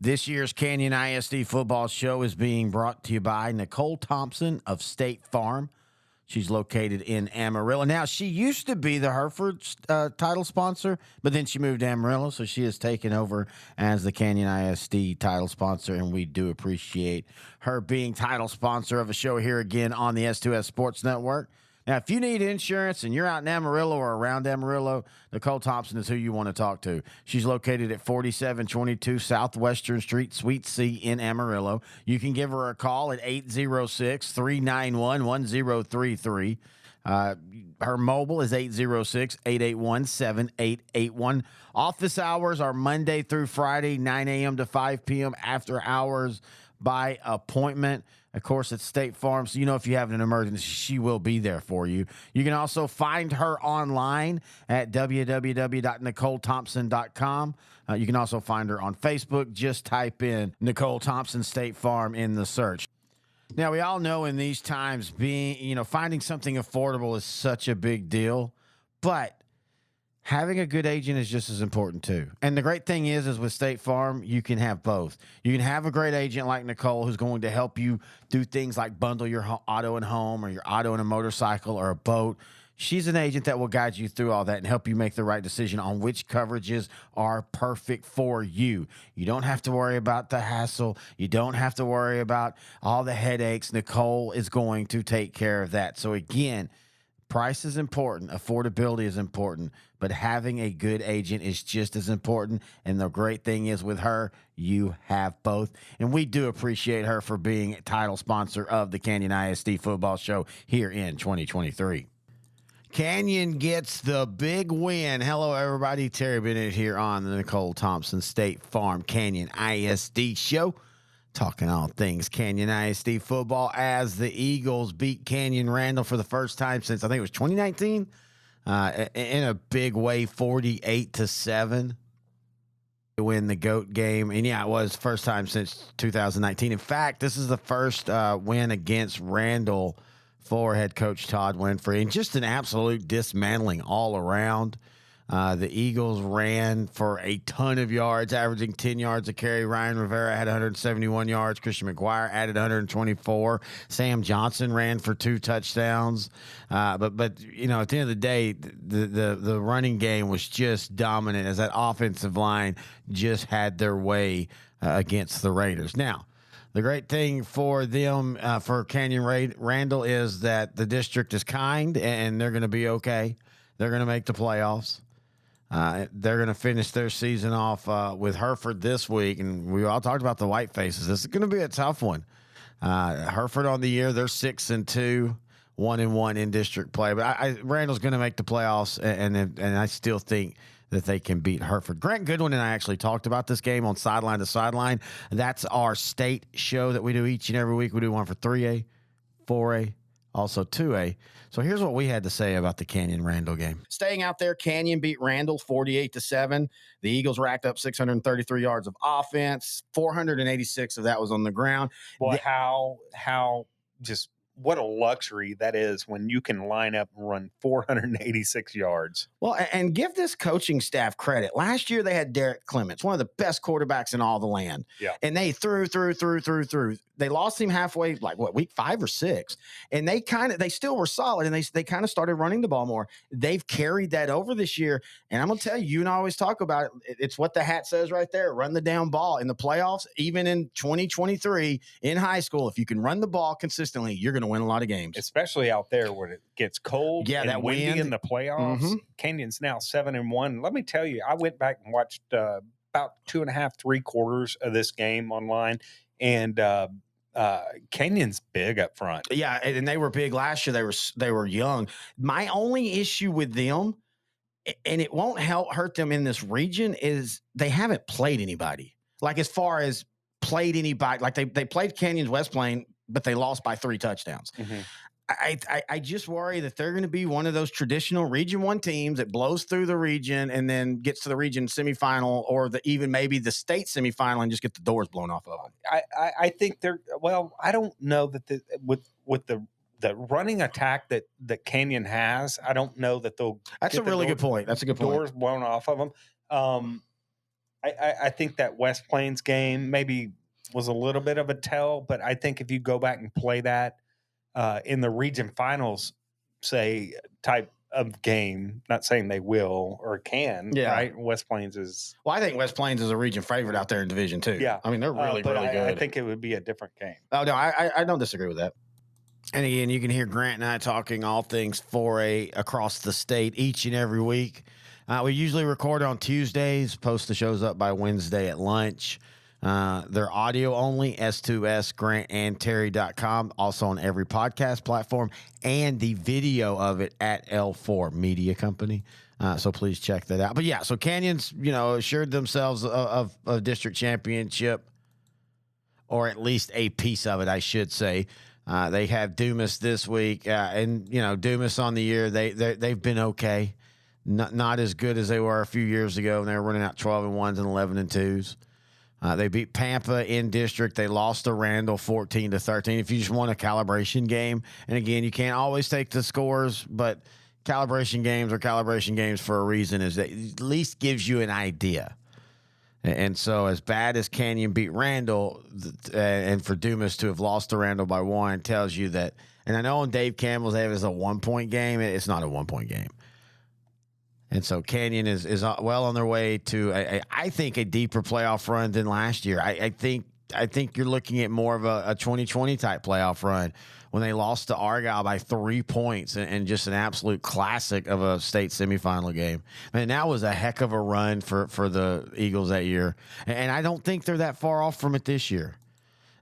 This year's Canyon ISD Football Show is being brought to you by Nichole Thompson of State Farm. She's located in Amarillo. Now, she used to be the Hereford title sponsor, but then she moved to Amarillo, so she has taken over as the Canyon ISD title sponsor, and we do appreciate her being title sponsor of a show here again on the S2S Sports Network. Now, if you need insurance and you're out in Amarillo or around Amarillo, Nichole Thompson is who you want to talk to. She's located at 4722 Southwestern Street, Suite C in Amarillo. You can give her a call at 806-391-1033. Her mobile is 806-881-7881. Office hours are Monday through Friday, 9 a.m. to 5 p.m. After hours by appointment. Of course, it's State Farm, so if you have an emergency, she will be there for you. You can also find her online at www.nicholethompson.com. You can also find her on Facebook. Just type in Nichole Thompson State Farm in the search. Now, we all know in these times, finding something affordable is such a big deal, but having a good agent is just as important too. And the great thing is with State Farm, you can have both. You can have a great agent like Nichole who's going to help you do things like bundle your auto and home or your auto and a motorcycle or a boat. She's an agent that will guide you through all that and help you make the right decision on which coverages are perfect for you. You don't have to worry about the hassle. You don't have to worry about all the headaches. Nichole is going to take care of that. So again, price is important. Affordability is important. But having a good agent is just as important. And the great thing is with her, you have both. And we do appreciate her for being a title sponsor of the Canyon ISD Football Show here in 2023. Canyon gets the big win. Hello, everybody. Terry Bennett here on the Nichole Thompson State Farm Canyon ISD Show. Talking all things Canyon ISD football as the Eagles beat Canyon Randall for the first time since I think it was 2019 in a big way, 48-7 to win the GOAT game. And yeah, it was first time since 2019. In fact, this is the first win against Randall for head coach Todd Winfrey, and just an absolute dismantling all around. The Eagles ran for a ton of yards, averaging 10 yards a carry. Ryan Rivera had 171 yards. Christian McGuire added 124. Sam Johnson ran for 2 touchdowns. But at the end of the day, the running game was just dominant as that offensive line just had their way against the Raiders. Now, the great thing for them, for Canyon Randall, is that the district is kind and they're going to be okay. They're going to make the playoffs. They're going to finish their season off with Hereford this week, and we all talked about the white faces. This is going to be a tough one. Hereford on the year, they're 6-2, 1-1 in district play. But Randall's going to make the playoffs, and I still think that they can beat Hereford. Grant Goodwin and I actually talked about this game on Sideline to Sideline. That's our state show that we do each and every week. We do one for 3A, 4A, also 2A. So here's what we had to say about the Canyon Randall game. Staying out there, Canyon beat Randall 48-7. The Eagles racked up 633 yards of offense. 486 of that was on the ground. Boy, how just what a luxury that is when you can line up and run 486 yards. Well, and give this coaching staff credit. Last year they had Derek Clements, one of the best quarterbacks in all the land. Yeah. And they threw. They lost him halfway, week 5 or 6. And they still were solid, and they kind of started running the ball more. They've carried that over this year. And I'm going to tell you, and I always talk about it. It's what the hat says right there. Run the down ball in the playoffs, even in 2023 in high school. If you can run the ball consistently, you're going to win a lot of games. Especially out there where it gets cold and that windy wind in the playoffs. Mm-hmm. Canyon's now 7-1. Let me tell you, I went back and watched about 2.5, 3 quarters of this game online, and Canyon's big up front. Yeah, and they were big last year. They were young. My only issue with them, and it won't hurt them in this region, is they haven't played anybody. Like as far as played anybody, like they played Canyon's West Plain, but they lost by 3 touchdowns. Mm-hmm. I just worry that they're going to be one of those traditional Region 1 teams that blows through the region and then gets to the region semifinal or even maybe the state semifinal and just get the doors blown off of them. I think they're – well, I don't know that with the running attack that Canyon has, I don't know that they'll – That's a really good point. That's a good point. Doors blown off of them. I think that West Plains game maybe was a little bit of a tell, but I think if you go back and play that in the region finals, say type of game, not saying they will or can, right? West Plains is. Well, I think West Plains is a region favorite out there in Division II. Yeah, I mean they're really but really good. I think it would be a different game. Oh no, I don't disagree with that. And again, you can hear Grant and I talking all things 4A across the state each and every week. We usually record on Tuesdays, post the shows up by Wednesday at lunch. They're audio only, S2S, grantandterry.com, also on every podcast platform, and the video of it at L4 Media Company. So please check that out. But yeah, so Canyons, assured themselves of a district championship, or at least a piece of it, I should say. They have Dumas this week, and Dumas on the year, they've been okay. Not as good as they were a few years ago, and they were running out 12-1s and 11-2s. They beat Pampa in district. They lost to Randall 14-13. If you just want a calibration game, and again, you can't always take the scores, but calibration games are calibration games for a reason. Is that at least gives you an idea. And so, as bad as Canyon beat Randall, and for Dumas to have lost to Randall by 1 tells you that. And I know on Dave Campbell's they have it as a 1-point game. It's not a 1-point game. And so Canyon is well on their way to I think a deeper playoff run than last year. I think you're looking at more of a 2020 type playoff run when they lost to Argyle by 3 points and just an absolute classic of a state semifinal game. Man, that was a heck of a run for the Eagles that year. And I don't think they're that far off from it this year.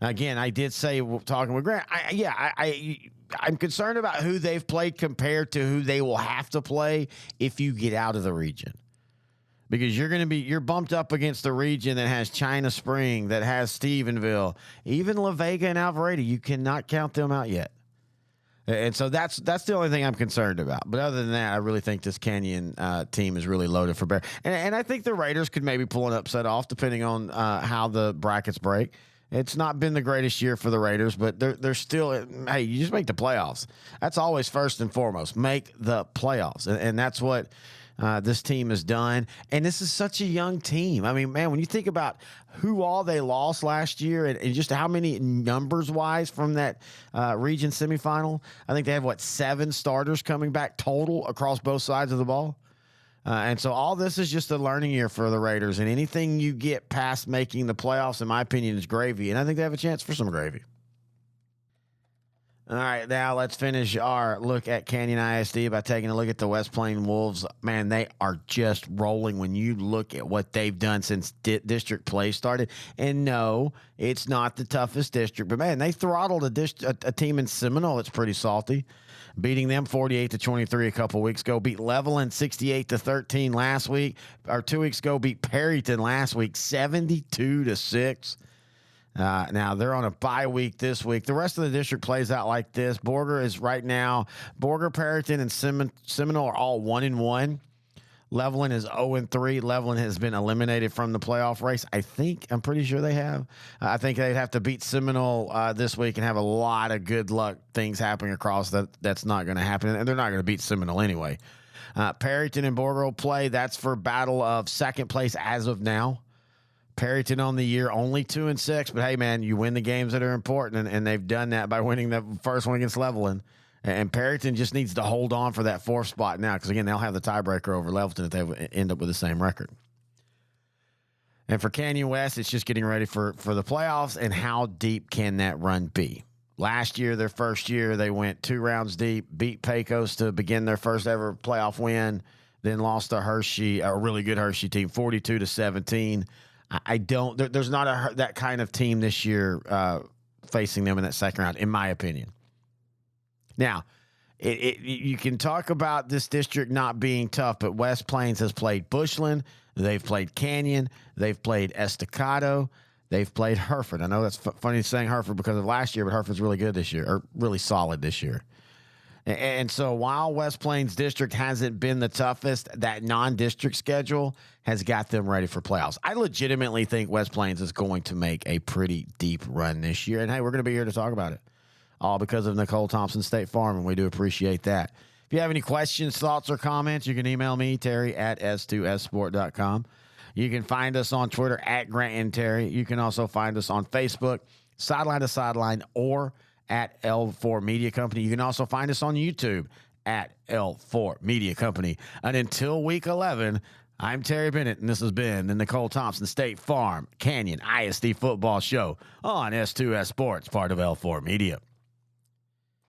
Again, I did say, talking with Grant, I'm concerned about who they've played compared to who they will have to play if you get out of the region. Because you're bumped up against the region that has China Spring, that has Stephenville, even La Vega and Alvarado. You cannot count them out yet. And so that's the only thing I'm concerned about. But other than that, I really think this Canyon team is really loaded for bear. And I think the Raiders could maybe pull an upset off depending on how the brackets break. It's not been the greatest year for the Raiders, but they're still, hey, you just make the playoffs. That's always first and foremost. Make the playoffs. And that's what this team has done. And this is such a young team. I mean, man, when you think about who all they lost last year and just how many numbers-wise from that region semifinal, I think they have, 7 starters coming back total across both sides of the ball. And so all this is just a learning year for the Raiders, and anything you get past making the playoffs, in my opinion, is gravy, and I think they have a chance for some gravy. All right, now let's finish our look at Canyon ISD by taking a look at the West Plains Wolves. Man, they are just rolling when you look at what they've done since district play started. And no, it's not the toughest district, but man, they throttled a team in Seminole that's pretty salty, beating them 48-23 a couple weeks ago. Beat Levelland 68-13 last week, or 2 weeks ago. Beat Perryton last week 72-6. Now they're on a bye week this week. The rest of the district plays out like this. Borger is right now. Borger, Perryton, and Seminole are all 1-1. Levelland is 0-3. Levelland has been eliminated from the playoff race. I'm pretty sure they have. I think they'd have to beat Seminole this week and have a lot of good luck things happening across that. That's not going to happen, and they're not going to beat Seminole anyway. Perryton and Borger will play. That's for battle of second place as of now. Perryton on the year only 2-6, but hey, man, you win the games that are important, and they've done that by winning the first one against Levelland. And Perryton just needs to hold on for that 4th spot now, because again, they'll have the tiebreaker over Levelton if they end up with the same record. And for Canyon West, it's just getting ready for the playoffs, and how deep can that run be? Last year, their first year, they went 2 rounds deep, beat Pecos to begin their first ever playoff win, then lost to Hershey, a really good Hershey team, 42-17. There's not that kind of team this year facing them in that second round, in my opinion. Now, you can talk about this district not being tough, but West Plains has played Bushland, they've played Canyon, they've played Estacado, they've played Hereford. I know that's funny saying Hereford because of last year, but Hereford's really good this year, or really solid this year. And so while West Plains district hasn't been the toughest, that non-district schedule has got them ready for playoffs. I legitimately think West Plains is going to make a pretty deep run this year. And hey, we're going to be here to talk about it, all because of Nichole Thompson State Farm, and we do appreciate that. If you have any questions, thoughts, or comments, you can email me, Terry, at s2ssport.com. You can find us on Twitter at Grant and Terry. You can also find us on Facebook, Sideline to Sideline, or at L4 Media Company. You can also find us on YouTube at L4 Media Company. And until week 11, I'm Terry Bennett, and this has been the Nichole Thompson State Farm Canyon ISD Football Show on S2S Sports, part of L4 Media.